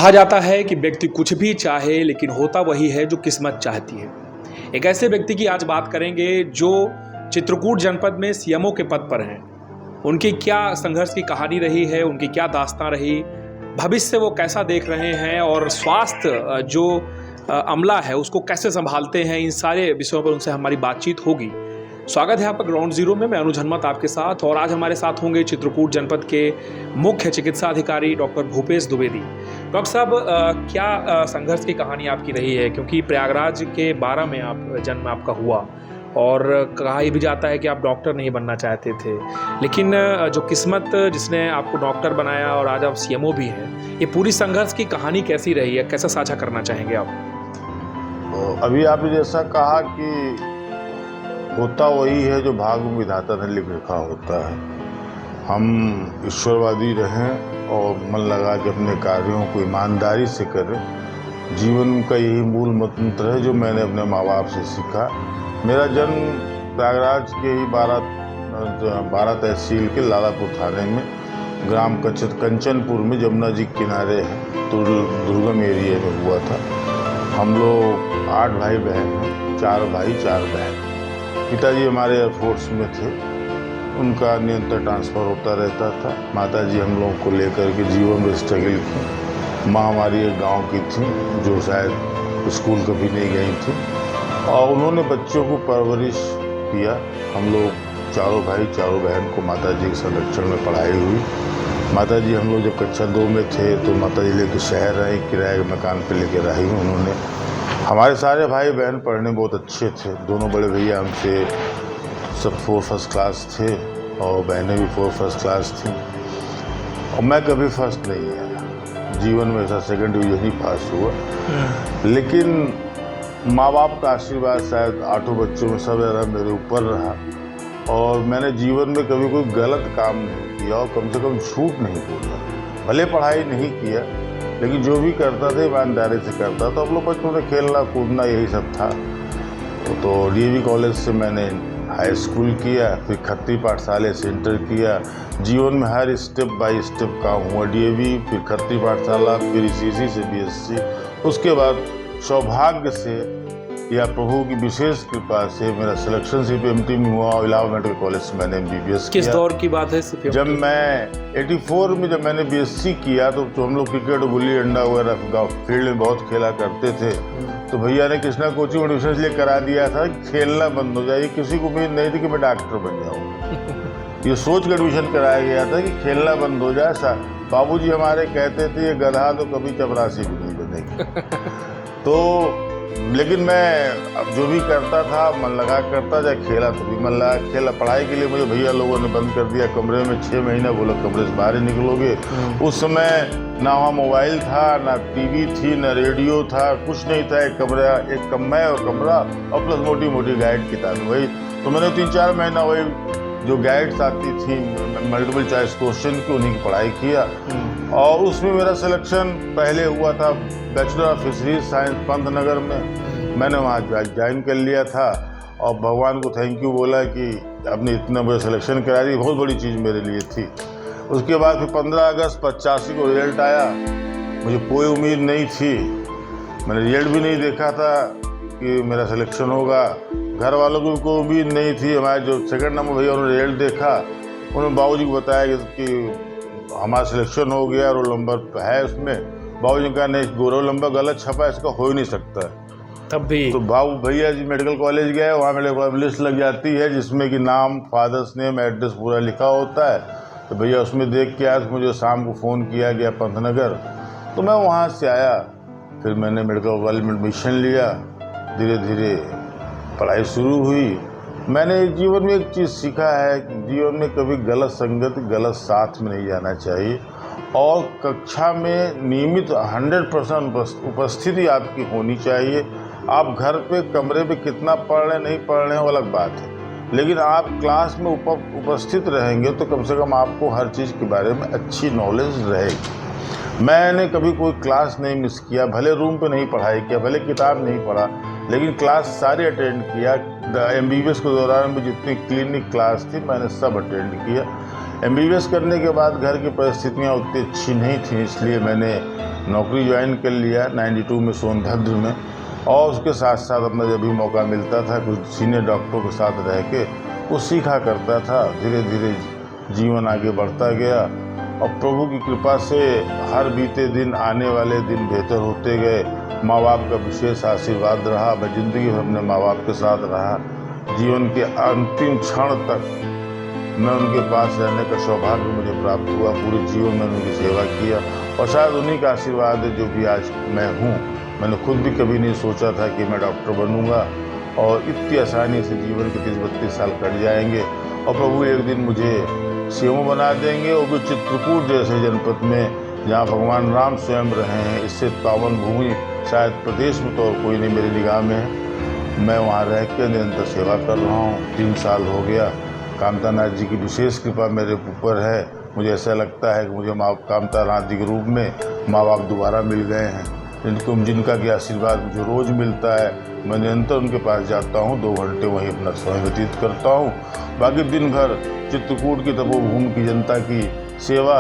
कहा जाता है कि व्यक्ति कुछ भी चाहे लेकिन होता वही है जो किस्मत चाहती है। एक ऐसे व्यक्ति की आज बात करेंगे जो चित्रकूट जनपद में सीएमओ के पद पर हैं। उनकी क्या संघर्ष की कहानी रही है, उनकी क्या दास्तां रही, भविष्य वो कैसा देख रहे हैं और स्वास्थ्य जो अमला है उसको कैसे संभालते हैं, इन सारे विषयों पर उनसे हमारी बातचीत होगी। स्वागत है आपका ग्राउंड जीरो में। मैं अनुज हनुमत आपके साथ, और आज हमारे साथ होंगे चित्रकूट जनपद के मुख्य चिकित्सा अधिकारी डॉक्टर भूपेश द्विवेदी। डॉक्टर साहब, क्या संघर्ष की कहानी आपकी रही है, क्योंकि प्रयागराज के 12 में आप जन्म आपका हुआ और कहा भी जाता है कि आप डॉक्टर नहीं बनना चाहते थे, लेकिन जो किस्मत जिसने आपको डॉक्टर बनाया और आज आप सीएमओ भी हैं, ये पूरी संघर्ष की कहानी कैसी रही है, कैसा साझा करना चाहेंगे आप? तो अभी आपने जैसा कहा कि होता वही है जो भाग्य में विधाता ने लिख रखा होता है। हम ईश्वरवादी रहें और मन लगा के अपने कार्यों को ईमानदारी से करें। जीवन का यही मूल मंत्र है जो मैंने अपने माँ बाप से सीखा। मेरा जन्म प्रयागराज के ही 12 तहसील के लालापुर थाने में ग्राम कंचनपुर में जमुना जी के किनारे है, तो दुर्गम एरिया में हुआ था। हम लोग 8 भाई बहन हैं, 4 भाई 4 बहन। पिताजी हमारे एयरफोर्स में थे, उनका निरंतर ट्रांसफ़र होता रहता था। माताजी हम लोगों को लेकर के जीवन में स्ट्रगल की। माँ हमारी एक गांव की थी जो शायद स्कूल कभी नहीं गई थी, और उन्होंने बच्चों को परवरिश किया। हम लोग चारों भाई चारों बहन को माताजी के संरक्षण में पढ़ाई हुई। माताजी हम लोग जब कक्षा 2 में थे तो माताजी लेके शहर रहे, किराए के मकान पे लेके रही उन्होंने। हमारे सारे भाई बहन पढ़ने बहुत अच्छे थे। दोनों बड़े भैया हमसे सब 4 फर्स्ट क्लास थे और बहनें भी 4 फर्स्ट क्लास थीं, और मैं कभी फर्स्ट नहीं आया। जीवन में ऐसा सेकंड डिवीजन ही पास हुआ, लेकिन माँ बाप का आशीर्वाद शायद 8 बच्चों में सब ज़्यादा मेरे ऊपर रहा, और मैंने जीवन में कभी कोई गलत काम नहीं किया और कम से कम झूठ नहीं बोला। भले पढ़ाई नहीं किया, लेकिन जो भी करता था ईमानदारी से करता था। हम लोग बचपन में खेलना कूदना यही सब था। तो डीएवी कॉलेज से मैंने हाई स्कूल किया, फिर खत्ती पाठशाला से इंटर किया। जीवन में हर स्टेप बाय स्टेप काम हुआ। डीएवी, फिर खत्ती पाठशाला, फिर सीसी से बीएससी। उसके बाद सौभाग्य से या प्रभु की विशेष कृपा से मेरा सिलेक्शन सीपीएमटी में हुआ, और इलाहाबाद मेडिकल कॉलेज से मैंने एमबीबीएस किया। किस दौर की बात है सीपीएमटी? जब मैं 84 में जब मैंने बीएससी किया तो हम लोग क्रिकेट, गुल्ली डंडा वगैरह गाँव फील्ड में बहुत खेला करते थे। तो भैया ने कृष्णा कोचिंग एडमिशन इसलिए करा दिया था खेलना बंद हो जाए। किसी को उम्मीद नहीं थी कि मैं डॉक्टर बन जाऊँगा। ये सोच कर एडमिशन कराया गया था कि खेलना बंद हो जाए। बाबूजी हमारे कहते थे ये गधा तो कभी चपरासी भी नहीं बनेगी। तो लेकिन मैं अब जो भी करता था मन लगा करता, चाहे खेला तो भी मन लगा खेला। पढ़ाई के लिए मुझे भैया लोगों ने बंद कर दिया कमरे में 6 महीना, बोला कमरे से बाहर ही निकलोगे। उस समय ना वहाँ मोबाइल था, ना टीवी थी, ना रेडियो था, कुछ नहीं था। एक कमरा, एक कमरा और कमरा, और प्लस मोटी मोटी गाइड किताबें वही। तो मैंने 3-4 महीना वही जो गाइड्स आती थी मल्टीपल चॉइस क्वेश्चन की, उन्हीं की पढ़ाई किया। और उसमें मेरा सिलेक्शन पहले हुआ था bachelor of fisheries science Pantnagar में। मैंने वहाँ ज्वाइन कर लिया था, और भगवान को थैंक यू बोला कि आपने इतना बड़ा सिलेक्शन करा दी, बहुत बड़ी चीज़ मेरे लिए थी। उसके बाद फिर 15 अगस्त 85 को रिजल्ट आया। मुझे कोई उम्मीद नहीं थी, मैंने रिजल्ट भी नहीं देखा था कि मेरा सिलेक्शन होगा। घर वालों को कोई उम्मीद नहीं थी। हमारे जो सेकंड नंबर भैया उन्होंने रिजल्ट देखा, उन्होंने बाबूजी को बताया कि हमारा सिलेक्शन हो गया, रोल नंबर है उसमें। बाबूजी ने कहा नहीं, रोल नंबर गलत छपा, इसका हो ही नहीं सकता। तब भी तो बाबू भैया जी मेडिकल कॉलेज गए, वहाँ मेडिकल लिस्ट लग जाती है जिसमें कि नाम, फादर्स नेम, एड्रेस पूरा लिखा होता है। तो भैया उसमें देख के आज मुझे शाम को फ़ोन किया गया पंतनगर, तो मैं वहाँ से आया। फिर मैंने मेडिकल कॉलेज में एडमिशन लिया, धीरे धीरे पढ़ाई शुरू हुई। मैंने जीवन में एक चीज़ सीखा है कि जीवन में कभी गलत संगत, गलत साथ में नहीं जाना चाहिए, और कक्षा में नियमित 100% उपस्थिति आपकी होनी चाहिए। आप घर पे कमरे पे कितना पढ़ रहे नहीं पढ़ रहे हैं वो अलग बात है, लेकिन आप क्लास में उपस्थित रहेंगे तो कम से कम आपको हर चीज़ के बारे में अच्छी नॉलेज रहेगी। मैंने कभी कोई क्लास नहीं मिस किया, भले रूम पे नहीं पढ़ाई किया, भले किताब नहीं पढ़ा, लेकिन क्लास सारी अटेंड किया। एमबीबीएस के दौरान में जितनी क्लिनिक क्लास थी मैंने सब अटेंड किया। एमबीबीएस करने के बाद घर की परिस्थितियाँ उतनी अच्छी नहीं थी, इसलिए मैंने नौकरी ज्वाइन कर लिया 92 में सोनभद्र में, और उसके साथ साथ अपना जब भी मौका मिलता था कुछ सीनियर डॉक्टरों के साथ रह के वो सीखा करता था। धीरे धीरे जीवन आगे बढ़ता गया और प्रभु की कृपा से हर बीते दिन आने वाले दिन बेहतर होते गए। माँ बाप का विशेष आशीर्वाद रहा। मैं ज़िंदगी भर अपने माँ बाप के साथ रहा। जीवन के अंतिम क्षण तक मैं उनके पास रहने का सौभाग्य मुझे प्राप्त हुआ। पूरे जीवन में उनकी सेवा किया और शायद उन्हीं का आशीर्वाद है जो भी आज मैं हूँ। मैंने खुद भी कभी नहीं सोचा था कि मैं डॉक्टर बनूंगा और इतनी आसानी से जीवन के 30-32 साल कट जाएंगे और प्रभु एक दिन मुझे सीएमओ बना देंगे, वो भी चित्रकूट जैसे जनपद में जहाँ भगवान राम स्वयं रहे हैं। इससे पावन भूमि शायद प्रदेश में तो और कोई नहीं मेरी निगाह में है। मैं वहाँ रह के निरंतर सेवा कर रहा हूँ। 3 साल हो गया। कामता नाथ जी की विशेष कृपा मेरे ऊपर है। मुझे ऐसा लगता है कि मुझे कामता नाथ जी के रूप में माँ बाप दोबारा मिल गए हैं, जिनका कि आशीर्वाद मुझे रोज़ मिलता है। मैं निरंतर उनके पास जाता हूँ, 2 घंटे वहीं अपना समय व्यतीत करता हूँ। बाकी दिन भर चित्रकूट की तपोभूमि की जनता की सेवा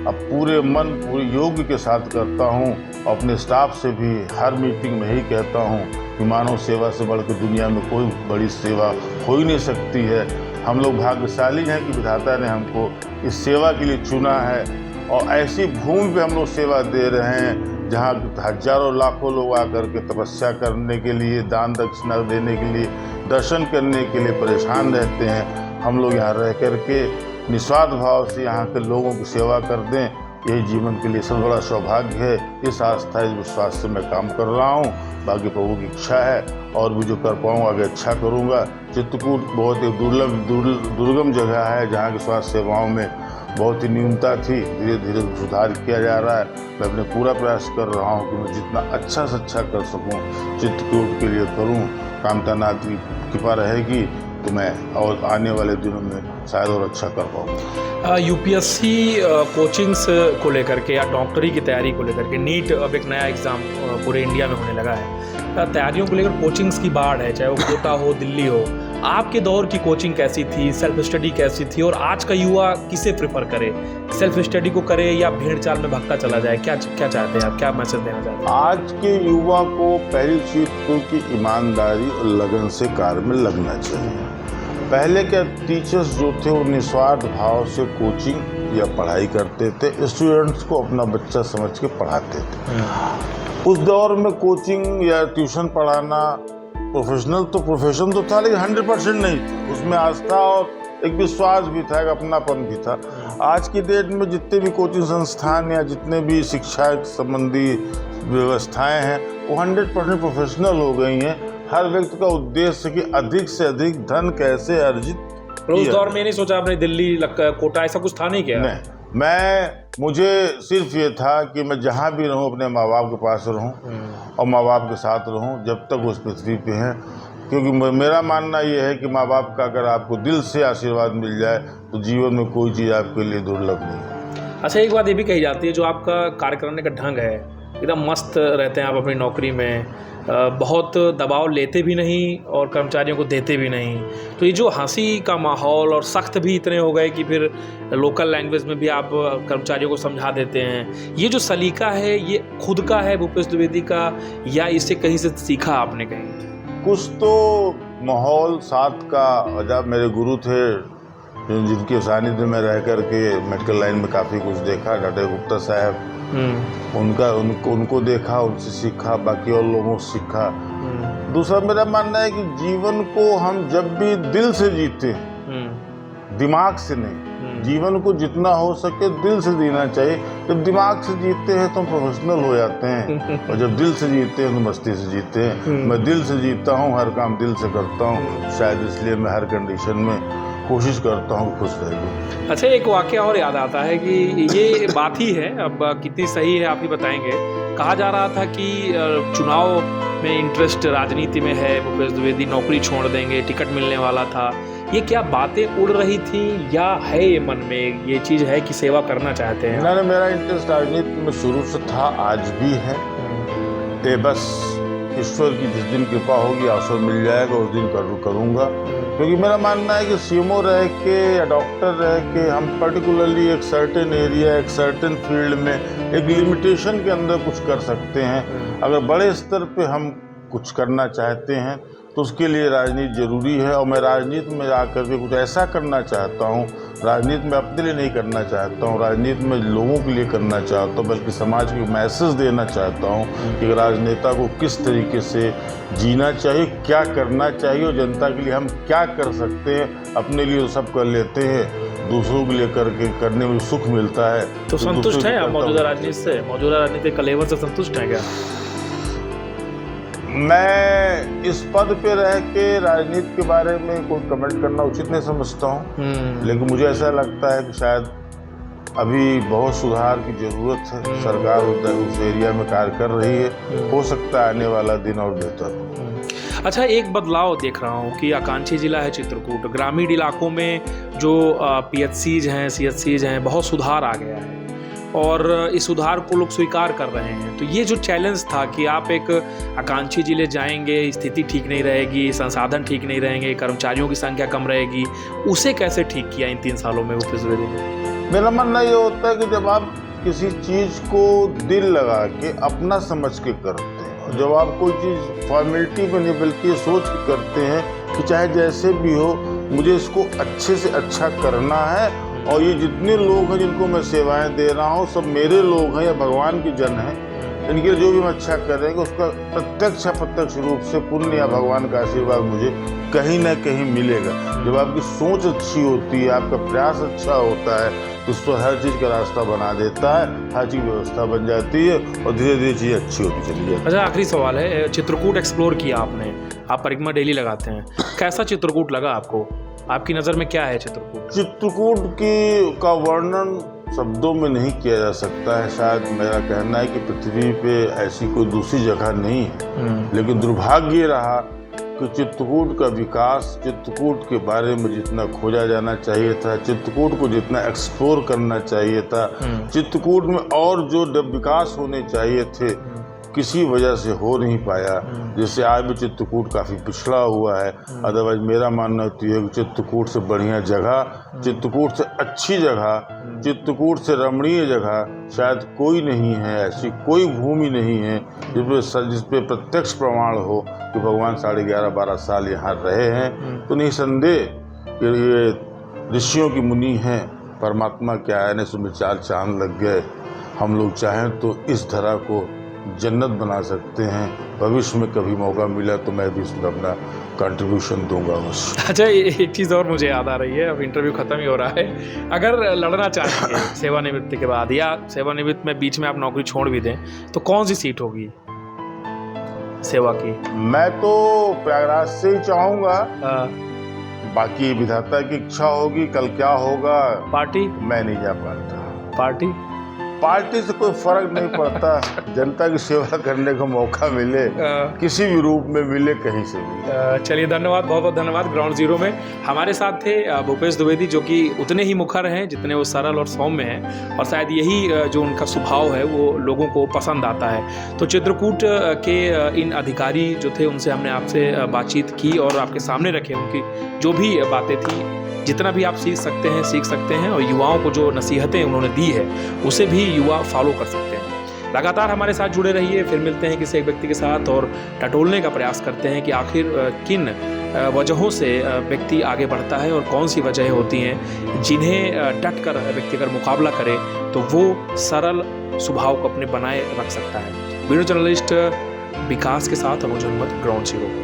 अब पूरे मन पूरे योग के साथ करता हूँ। अपने स्टाफ से भी हर मीटिंग में यही कहता हूँ कि मानव सेवा से बढ़कर दुनिया में कोई बड़ी सेवा हो ही नहीं सकती है। हम लोग भाग्यशाली हैं कि विधाता ने हमको इस सेवा के लिए चुना है और ऐसी भूमि पे हम लोग सेवा दे रहे हैं जहाँ हजारों लाखों लोग आकर के तपस्या करने के लिए, दान दक्षिणा देने के लिए, दर्शन करने के लिए परेशान रहते हैं। हम लोग यहाँ रह कर के निस्वार्थ भाव से यहाँ के लोगों की सेवा कर दें, यही जीवन के लिए सबसे बड़ा सौभाग्य है। इस आस्था इस विश्वास से मैं काम कर रहा हूँ। बाकी प्रभु की इच्छा है और भी जो कर पाऊँ आगे अच्छा करूँगा। चित्रकूट बहुत ही दुर्गम जगह है जहाँ की स्वास्थ्य सेवाओं में बहुत ही न्यूनता थी। धीरे धीरे सुधार किया जा रहा है। मैं अपने पूरा प्रयास कर रहा हूँ कि मैं जितना अच्छा से अच्छा कर सकूँ चित्रकूट के लिए करूँ। कामता नाथ की कृपा रहेगी तो मैं और आने वाले दिनों में शायद और अच्छा कर पाऊँ। यूपीएससी कोचिंग्स को लेकर के या डॉक्टरी की तैयारी को लेकर के नीट अब एक नया एग्ज़ाम पूरे इंडिया में होने लगा है। तैयारियों को लेकर कोचिंग्स की बाढ़ है, चाहे वो कोटा हो, दिल्ली हो। आपके दौर की कोचिंग कैसी थी, सेल्फ स्टडी कैसी थी और आज का युवा किसे प्रेफर करे, सेल्फ स्टडी को करे या भेड़ चाल में भगता चला जाए? क्या चाहते हैं आप, क्या मैसेज देना चाहते हैं? आज के युवा को पहली चीज तो कि ईमानदारी और लगन से कार्य में लगना चाहिए। पहले के टीचर्स जो थे वो निस्वार्थ भाव से कोचिंग या पढ़ाई करते थे, स्टूडेंट्स को अपना बच्चा समझ के पढ़ाते थे। उस दौर में कोचिंग या ट्यूशन पढ़ाना प्रोफेशन तो था, लेकिन 100% नहीं थी। उसमें आस्था और एक विश्वास भी था, एक अपनापन भी था। आज की डेट में जितने भी कोचिंग संस्थान या जितने भी शिक्षा संबंधी व्यवस्थाएं हैं वो 100% प्रोफेशनल हो गई हैं। हर व्यक्ति का उद्देश्य कि अधिक से अधिक धन कैसे अर्जित। उस दौर में नहीं सोचा आपने दिल्ली कोटा ऐसा कुछ था नहीं क्या? नहीं, मुझे सिर्फ ये था कि मैं जहाँ भी रहूँ अपने माँ बाप के पास रहूँ और माँ बाप के साथ रहूँ जब तक उस पृथ्वी पे हैं। क्योंकि मेरा मानना ये है कि माँ बाप का अगर आपको दिल से आशीर्वाद मिल जाए तो जीवन में कोई चीज़ आपके लिए दुर्लभ नहीं है। अच्छा, एक बात ये भी कही जाती है, जो आपका कार्य करने का ढंग है, एकदम मस्त रहते हैं आप अपनी नौकरी में, बहुत दबाव लेते भी नहीं और कर्मचारियों को देते भी नहीं। तो ये जो हंसी का माहौल और सख्त भी इतने हो गए कि फिर लोकल लैंग्वेज में भी आप कर्मचारियों को समझा देते हैं, ये जो सलीका है ये खुद का है भूपेश द्विवेदी का या इससे कहीं से सीखा आपने कहीं? कुछ तो माहौल साथ का। जब मेरे गुरु थे जिनके सानिध्य में रह कर के मेडिकल लाइन में काफ़ी कुछ देखा, डॉक्टर गुप्ता साहब, उनको देखा, उनसे सीखा, बाकी और लोगों से सीखा। दूसरा मेरा मानना है कि जीवन को हम जब भी दिल से जीते, दिमाग से नहीं, जीवन को जितना हो सके दिल से जीना चाहिए। जब दिमाग से जीते हैं तो हम प्रोफेशनल हो जाते हैं और जब दिल से जीते हैं तो मस्ती से जीते हैं। मैं दिल से जीता हूँ, हर काम दिल से करता हूँ, शायद इसलिए मैं हर कंडीशन में कोशिश करता हूँ खुश रहूँ। अच्छा, एक वाकया और याद आता है कि ये बात ही है, अब कितनी सही है आप ही बताएंगे। कहा जा रहा था कि चुनाव में इंटरेस्ट राजनीति में है, भूपेश द्विवेदी नौकरी छोड़ देंगे, टिकट मिलने वाला था। ये क्या बातें उड़ रही थी या है ये मन में ये चीज़ है कि सेवा करना चाहते हैं? ना, मेरा इंटरेस्ट राजनीति में शुरू से था, आज भी है। बस ईश्वर की जिस दिन कृपा होगी, अवसर मिल जाएगा, उस दिन करूँगा। क्योंकि मेरा मानना है कि सीएमओ रह के या डॉक्टर रह के हम पर्टिकुलरली एक सर्टेन एरिया, एक सर्टेन फील्ड में एक लिमिटेशन के अंदर कुछ कर सकते हैं। अगर बड़े स्तर पे हम कुछ करना चाहते हैं तो उसके लिए राजनीति जरूरी है, और मैं राजनीति में आकर के कुछ ऐसा करना चाहता हूँ। राजनीति में अपने लिए नहीं करना चाहता हूँ, राजनीति में लोगों के लिए करना चाहता हूँ, बल्कि समाज को मैसेज देना चाहता हूँ कि राजनेता को किस तरीके से जीना चाहिए, क्या करना चाहिए, और जनता के लिए हम क्या कर सकते हैं। अपने लिए सब कर लेते हैं, दूसरों के लिए करने में सुख मिलता है। तो संतुष्ट है आप मौजूदा राजनीति से, मौजूदा राजनीतिक कलेवर से संतुष्ट हैं क्या? मैं इस पद पे रह के राजनीति के बारे में कोई कमेंट करना उचित नहीं समझता हूँ, लेकिन मुझे ऐसा लगता है कि शायद अभी बहुत सुधार की जरूरत है। सरकार उस एरिया में कार्य कर रही है, हो सकता है आने वाला दिन और बेहतर हो। अच्छा, एक बदलाव देख रहा हूँ कि आकांक्षी जिला है चित्रकूट, ग्रामीण इलाकों में जो PHCs हैं, CHCs हैं, बहुत सुधार आ गया है और इस सुधार को लोग स्वीकार कर रहे हैं। तो ये जो चैलेंज था कि आप एक आकांक्षी जिले जाएंगे, स्थिति ठीक नहीं रहेगी, संसाधन ठीक नहीं रहेंगे, कर्मचारियों की संख्या कम रहेगी, उसे कैसे ठीक किया इन 3 सालों में भूपेश द्विवेदी ने? मेरा मानना ये होता है कि जब आप किसी चीज़ को दिल लगा के अपना समझ के करते हैं, और जब आप कोई चीज़ फॉर्मेलिटी में नहीं बल्कि सोच के करते हैं कि चाहे जैसे भी हो मुझे इसको अच्छे से अच्छा करना है, और ये जितने लोग हैं जिनको मैं सेवाएं दे रहा हूँ सब मेरे लोग हैं या भगवान के जन हैं, इनके लिए जो भी हम अच्छा करेंगे उसका प्रत्यक्ष अप्रत्यक्ष रूप से पुण्य या भगवान का आशीर्वाद मुझे कहीं ना कहीं मिलेगा। जब आपकी सोच अच्छी होती है, आपका प्रयास अच्छा होता है, तो उस पर हर चीज़ का रास्ता बना देता है, हर चीज़ व्यवस्था बन जाती है और धीरे धीरे चीज़ अच्छी होती चली जाती है। अच्छा, आखिरी सवाल है, चित्रकूट एक्सप्लोर किया आपने, आप परिक्रमा डेली लगाते हैं, कैसा चित्रकूट लगा आपको? आपकी नज़र में क्या है चित्रकूट? चित्रकूट का वर्णन शब्दों में नहीं किया जा सकता है। शायद मेरा कहना है कि पृथ्वी पे ऐसी कोई दूसरी जगह नहीं है, लेकिन दुर्भाग्य रहा कि चित्रकूट का विकास, चित्रकूट के बारे में जितना खोजा जाना चाहिए था, चित्रकूट को जितना एक्सप्लोर करना चाहिए था, चित्रकूट में और जो विकास होने चाहिए थे, किसी वजह से हो नहीं पाया। जैसे आज भी चित्रकूट काफ़ी पिछड़ा हुआ है। अदरवाइज मेरा मानना तो है कि चित्रकूट से बढ़िया जगह, चित्रकूट से अच्छी जगह, चित्रकूट से रमणीय जगह शायद कोई नहीं है। ऐसी कोई भूमि नहीं है जिस पे प्रत्यक्ष प्रमाण हो कि भगवान 11.5-12 साल यहाँ रहे हैं। तो निसंदेह ये ऋषियों की मुनि हैं, परमात्मा के आने से 4 चांद लग गए। हम लोग चाहें तो इस धरा को जन्नत बना सकते हैं। भविष्य में कभी मौका मिला तो मैं भी इसमें अपना कंट्रीब्यूशन दूंगा बस। अच्छा, एक चीज़ और मुझे याद आ रही है, अब इंटरव्यू ख़त्म ही हो रहा है, अगर लड़ना चाहेंगे सेवानिवृत्ति के बाद या सेवानिवृत्ति में बीच में आप नौकरी छोड़ भी दें तो कौन सी सीट होगी सेवा की? मैं तो प्रयागराज से ही चाहूँगा, बाकी विधाता की इच्छा होगी, कल क्या होगा पार्टी मैं नहीं जा पाता। पार्टी से कोई फर्क नहीं पड़ता, जनता की सेवा करने का मौका मिले, किसी भी रूप में मिले, कहीं से मिले। चलिए, धन्यवाद, बहुत बहुत धन्यवाद। ग्राउंड जीरो में हमारे साथ थे भूपेश द्विवेदी, जो कि उतने ही मुखर हैं जितने वो सरल और सौम्य हैं, और शायद यही जो उनका स्वभाव है वो लोगों को पसंद आता है। तो चित्रकूट के इन अधिकारी जो थे उनसे हमने आपसे बातचीत की और आपके सामने रखे उनकी जो भी बातें थी, जितना भी आप सीख सकते हैं, और युवाओं को जो नसीहतें उन्होंने दी है उसे भी युवा फॉलो कर सकते हैं। लगातार हमारे साथ जुड़े रहिए, फिर मिलते हैं किसी एक व्यक्ति के साथ और टटोलने का प्रयास करते हैं कि आखिर किन वजहों से व्यक्ति आगे बढ़ता है और कौन सी वजहें होती हैं जिन्हें डट कर व्यक्ति अगर मुकाबला करे तो वो सरल स्वभाव को अपने बनाए रख सकता है। वीडियो जर्नलिस्ट विकास के साथ अनुज अहमद, ग्राउंड जीरो।